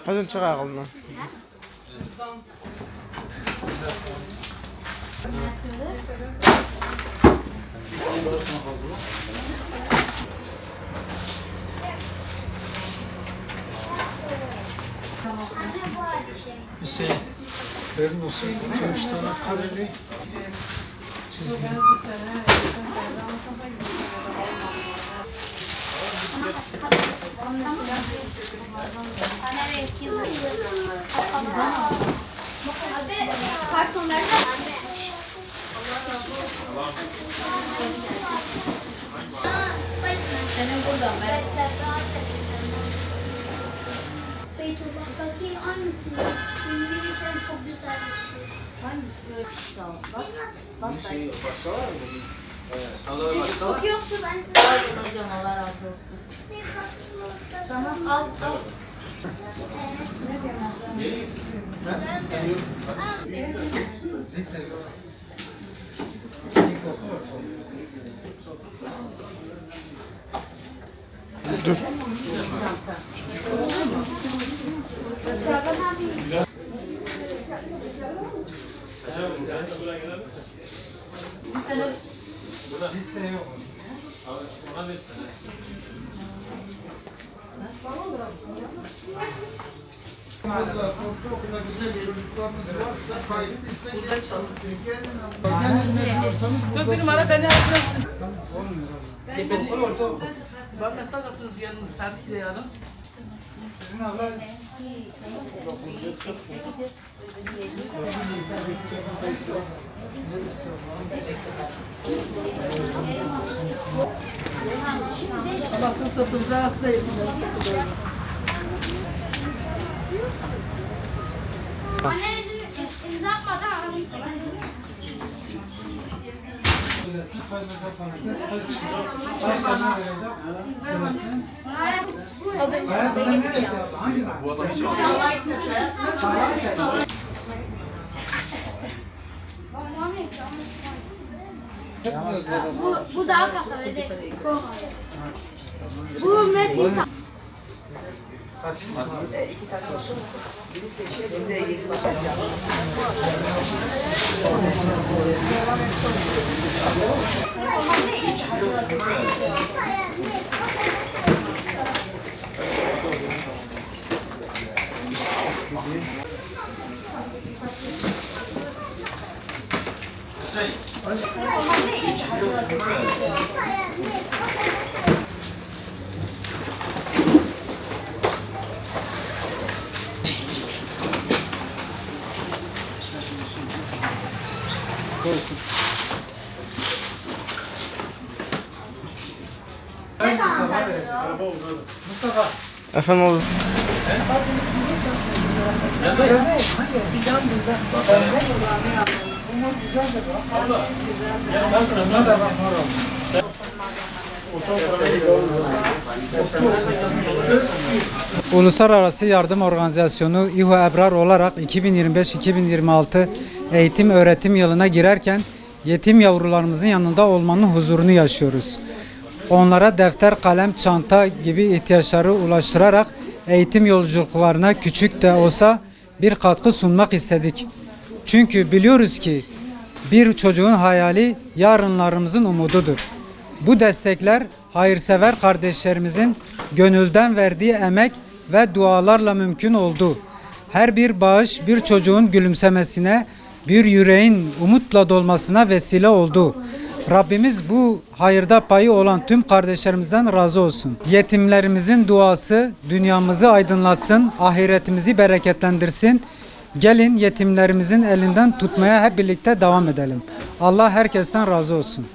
Hadi çık ağıldan. Hüseyin, verin olsun. 2-3 tane kareli. Kartonlarına benim buradan ben. Beytullah'taki aynısı. Şimdi sen çok güzel. Hangisi? Bak. Bak. Çok yoktu ben. Sağ olun hocam, Allah razı olsun. Tamam, al. Dur. Lise yok. Ortaokulda güzel çocuklarımız varsa kaydedilse Yok bir numara beni ararsın. Okul ortaokul. Bak mesaj attınız yanınız sertifikayı yarın. sizin Allah Basın satıldı hasta yapımları satılıyor. Anne imza atmadan aramışsın. O benim sana getiriyor. Bu daha kasa dedi. Bu Messi. Mustafa. Efendim oğlum. Uluslararası Yardım Organizasyonu İHO Ebrar olarak 2025-2026 eğitim öğretim yılına girerken yetim yavrularımızın yanında olmanın huzurunu yaşıyoruz. Onlara defter, kalem, çanta gibi ihtiyaçları ulaştırarak eğitim yolculuklarına küçük de olsa bir katkı sunmak istedik. Çünkü biliyoruz ki bir çocuğun hayali yarınlarımızın umududur. Bu destekler hayırsever kardeşlerimizin gönülden verdiği emek ve dualarla mümkün oldu. Her bir bağış bir çocuğun gülümsemesine, bir yüreğin umutla dolmasına vesile oldu. Rabbimiz bu hayırda payı olan tüm kardeşlerimizden razı olsun. Yetimlerimizin duası dünyamızı aydınlatsın, ahiretimizi bereketlendirsin. Gelin yetimlerimizin elinden tutmaya hep birlikte devam edelim. Allah herkesten razı olsun.